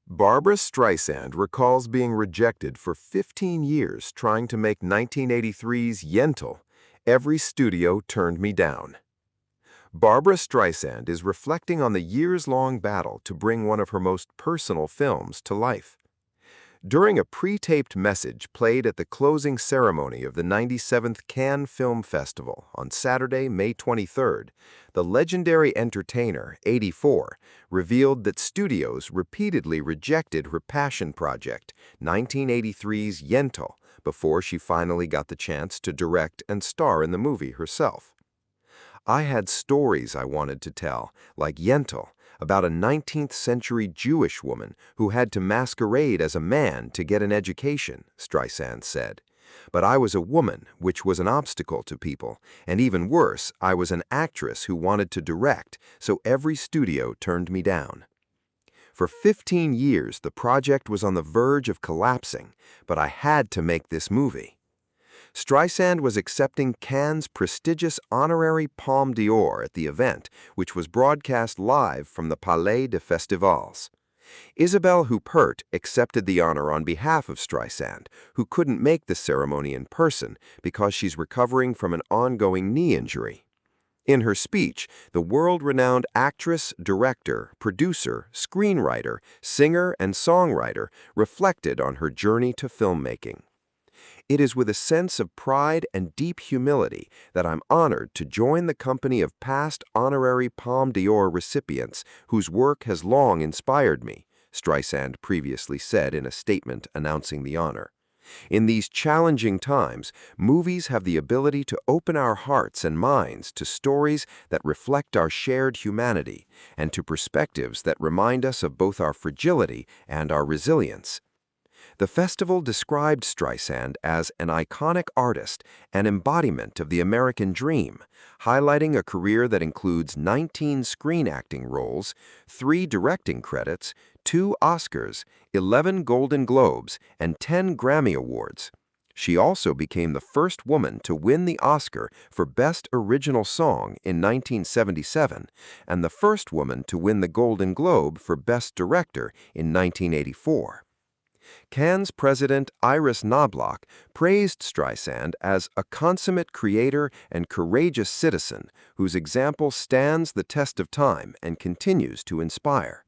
Barbra Streisand recalls being rejected for 15 years trying to make 1983's Yentl. Every studio turned me down. Barbra Streisand is reflecting on the years-long battle to bring one of her most personal films to life. During a pre-taped message played at the closing ceremony of the 97th Cannes Film Festival on Saturday, May 23rd, the legendary entertainer, 84, revealed that studios repeatedly rejected her passion project, 1983's Yentl, before she finally got the chance to direct and star in the movie herself. "I had stories I wanted to tell, like Yentl, about a 19th century Jewish woman who had to masquerade as a man to get an education," Streisand said. "But I was a woman, which was an obstacle to people, and even worse, I was an actress who wanted to direct, so every studio turned me down. For 15 years, the project was on the verge of collapsing, but I had to make this movie." Streisand was accepting Cannes' prestigious honorary Palme d'Or at the event, which was broadcast live from the Palais des Festivals. Isabelle Huppert accepted the honor on behalf of Streisand, who couldn't make the ceremony in person because she's recovering from an ongoing knee injury. In her speech, the world-renowned actress, director, producer, screenwriter, singer, and songwriter reflected on her journey to filmmaking. "It is with a sense of pride and deep humility that I'm honored to join the company of past honorary Palme d'Or recipients whose work has long inspired me," Streisand previously said in a statement announcing the honor. "In these challenging times, movies have the ability to open our hearts and minds to stories that reflect our shared humanity and to perspectives that remind us of both our fragility and our resilience." The festival described Streisand as an iconic artist, an embodiment of the American dream, highlighting a career that includes 19 screen acting roles, 3 directing credits, 2 Oscars, 11 Golden Globes, and 10 Grammy Awards. She also became the first woman to win the Oscar for Best Original Song in 1977 and the first woman to win the Golden Globe for Best Director in 1984. Cannes president Iris Knobloch praised Streisand as a consummate creator and courageous citizen whose example stands the test of time and continues to inspire.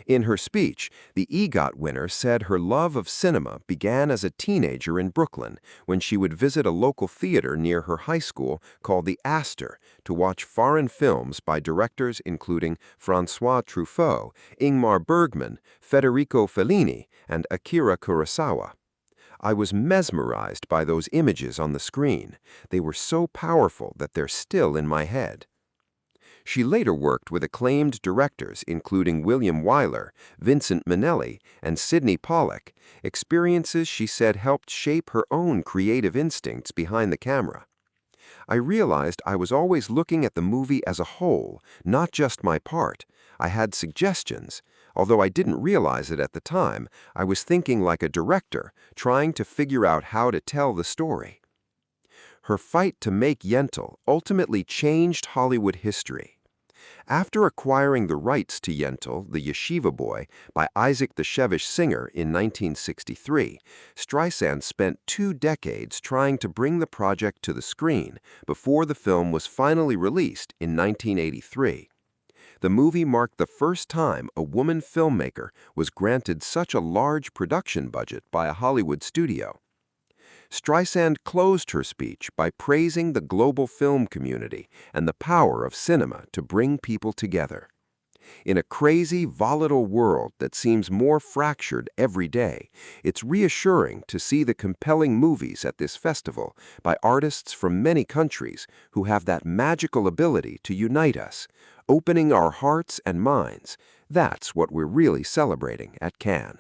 In her speech, the EGOT winner said her love of cinema began as a teenager in Brooklyn when she would visit a local theater near her high school called the Astor to watch foreign films by directors including François Truffaut, Ingmar Bergman, Federico Fellini, and Akira Kurosawa. "I was mesmerized by those images on the screen. They were so powerful that they're still in my head." She later worked with acclaimed directors including William Wyler, Vincent Minnelli, and Sidney Pollack, experiences she said helped shape her own creative instincts behind the camera. "I realized I was always looking at the movie as a whole, not just my part. I had suggestions. Although I didn't realize it at the time, I was thinking like a director, trying to figure out how to tell the story." Her fight to make Yentl ultimately changed Hollywood history. After acquiring the rights to Yentl, the Yeshiva Boy, by Isaac Bashevis Singer in 1963, Streisand spent 2 decades trying to bring the project to the screen before the film was finally released in 1983. The movie marked the first time a woman filmmaker was granted such a large production budget by a Hollywood studio. Streisand closed her speech by praising the global film community and the power of cinema to bring people together. "In a crazy, volatile world that seems more fractured every day, it's reassuring to see the compelling movies at this festival by artists from many countries who have that magical ability to unite us, opening our hearts and minds. That's what we're really celebrating at Cannes."